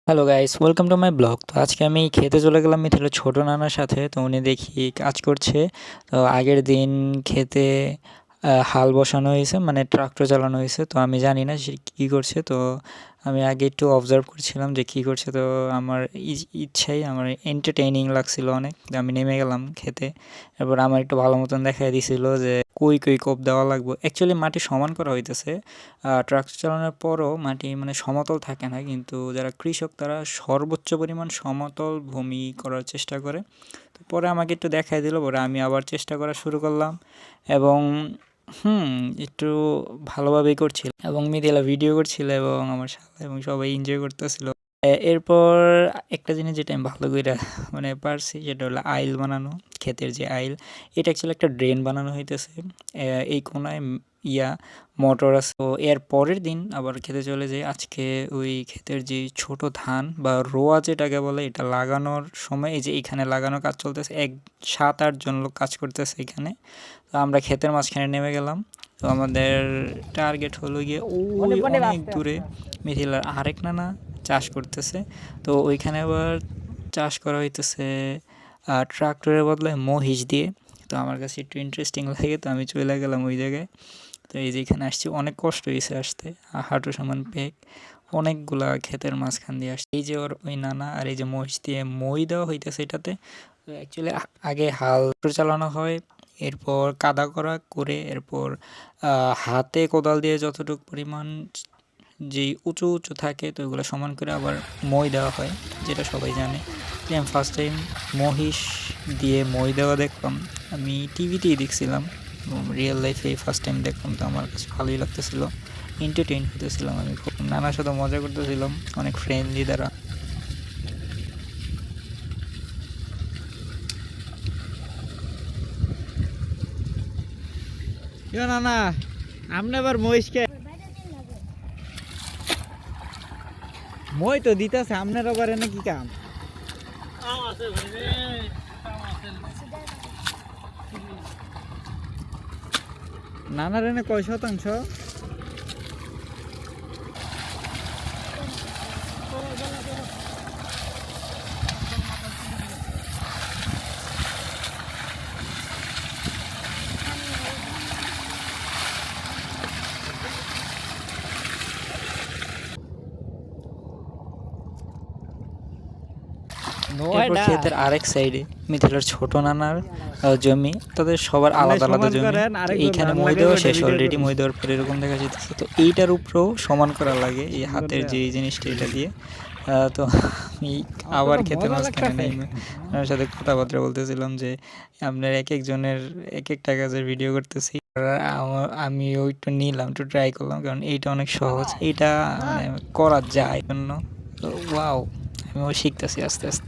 Hello guys, welcome to my blog. তো আজকে আমি খেতে চলে গেলাম মিথিলার ছোট নানার সাথে। তো উনি দেখি কাজ করছে। তো আগের দিন খেতে হাল বসানো হয়েছে, মানে ট্রাক্টর চালানো হয়েছে। তো আমি জানি না সে কী করছে। তো আমি আগে একটু অবজার্ভ করছিলাম যে কী করছে। তো আমার ইচ্ছাই আমার এন্টারটেইনিং লাগছিল অনেক। তো আমি নেমে গেলাম খেতে। এরপর আমার একটু ভালো মতন দেখাই দিছিল যে কই কই কোপ দেওয়া লাগবে। অ্যাকচুয়ালি মাটি সমান করা হইতেছে। ট্রাক্টর চালানোর পরও মাটি মানে সমতল থাকে না, কিন্তু যারা কৃষক তারা সর্বোচ্চ পরিমাণ সমতল ভূমি করার চেষ্টা করে। তো পরে আমাকে একটু দেখাই দিল, পরে আমি আবার চেষ্টা করা শুরু করলাম এবং একটু ভালোভাবেই করছিল এবং মিথিলা ভিডিও করছিল এবং আমার শালা এবং সবাই এনজয় করতেছিল। এরপর একটা জিনিস যেটা আমি ভালো কইরা মানে পারছি সেটা হলো আইল বানানো। ক্ষেতের যে আইল, এটা অ্যাকচুয়ালি একটা ড্রেন বানানো হইতেছে। এই কোণায় মোটর আছে। তো এর পরের দিন আবার খেতে চলে যাই। আজকে ওই ক্ষেতের যে ছোট ধান বা রোয়া যেটাকে বলে, এটা লাগানোর সময় এই যে এখানে লাগানোর কাজ চলতেছে। 7-8 জন লোক কাজ করতেছে এখানে। তো আমরা ক্ষেতের মাঝখানে নেমে গেলাম। তো আমাদের টার্গেট হলো গিয়ে ওই অনেক দূরে মিথিলার আরেক নানা চাষ করতেছে। তো ওইখানে আবার চাষ করা হইতেছে ট্রাক্টরের বদলে মহিষ দিয়ে। তো আমার কাছে একটু ইন্টারেস্টিং লাগে, তো আমি চলে গেলাম ওই জায়গায়। তো এই যে এখানে আসছি, অনেক কষ্ট হয়েছে আসতে। হাঁটু সমান পেক, অনেকগুলা ক্ষেতের মাঝখান দিয়ে আসছে। এই যে ওর ওই নানা আর এই যে মহিষ দিয়ে মই দেওয়া হইতেছে এটাতে। তো অ্যাকচুয়ালি আগে হাল চালানো হয়, এরপর কাদা করা করে, এরপর হাতে কোদাল দিয়ে যতটুকু পরিমাণ যেই উঁচু উঁচু থাকে তো ওগুলো সমান করে আবার মই দেওয়া হয়, যেটা সবাই জানে। তো আমি ফার্স্ট টাইম মহিষ দিয়ে মই দেওয়া দেখলাম। আমি টিভিতেই দেখছিলাম, রিয়েল লাইফে ফার্স্ট টাইম দেখলাম। তো আমার কাছে ভালোই লাগতেছিল, এন্টারটেইন হতেছিলাম। আমি খুব নানার সাথে মজা করতেছিলাম, অনেক ফ্রেন্ডলি দ্বারা। না না, আপনি আবার মহিষকে মই তো দিতেছে, আপনার আবার এনে কি কাম? নানার এনে কয় শতাংশ? এরপর ক্ষেতের আরেক সাইডে মিথিলার ছোট নানার জমি, তাদের সবার আলাদা আলাদা জমি। তো এইখানে মই দেওয়া শেষ, অলরেডি মই দেওয়ার পরে এরকম দেখা যেতেছে। তো এইটার উপরেও সমান করা লাগে এই হাতের যে জিনিসটা, এটা দিয়ে। তো আমি আবার ক্ষেতের মাঝখানে নেমে আমার সাথে কথাবার্তা বলতেছিলাম যে আপনার এক একজনের এক একটা কাজের ভিডিও করতেছি। আমি ওইটা নিলাম, একটু ট্রাই করলাম, কারণ এইটা অনেক সহজ, এইটা মানে করা যায় জন্য। তো ওয়াও, আমিও শিখতেছি আস্তে আস্তে।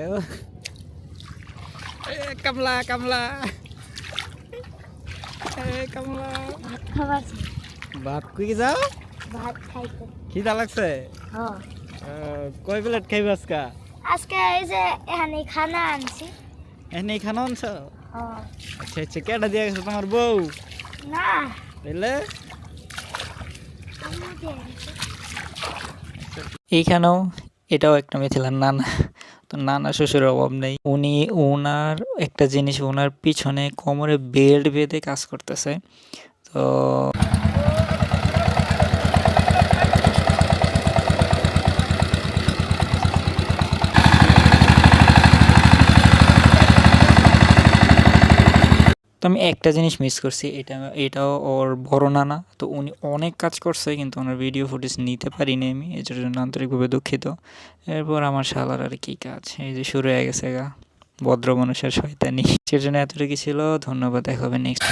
Ayo. Kamla, kamla. কামলা। ভাত কই যাও? ভাত খাইতে। খিদা লাগছে? হ্যাঁ। কয় প্লেট খাইবা আজকে? আজকে এই যে এখানে খানা আনছি। এখানে খানা আনছো? হ্যাঁ। আচ্ছা আচ্ছা, কেডা দিয়ে গেছে তোমার বউ? না। তাইলে? আম্মু দিয়ে গেছে। এইখানেও এটাও একটা মিথিলার নানা। তো নানা শ্বশুরের অভাব নেই। উনি ওনার একটা জিনিস, ওনার পিছনে কোমরে বেল্ট বেঁধে কাজ করতেছে। তো তো আমি একটা জিনিস মিস করছি, এটাও ওর বড় নানা। তো উনি অনেক কাজ করছে, কিন্তু ওনার ভিডিও ফুটেজ নিতে পারিনি আমি, এটার জন্য আন্তরিকভাবে দুঃখিত। এরপর আমার শালার আর কি কাজ, এই যে শুরু হয়ে গেছে গা ভদ্র মানুষের শয়তানি। সেজন্য এতটুকু ছিল। ধন্যবাদ, দেখা হবে নেক্সট।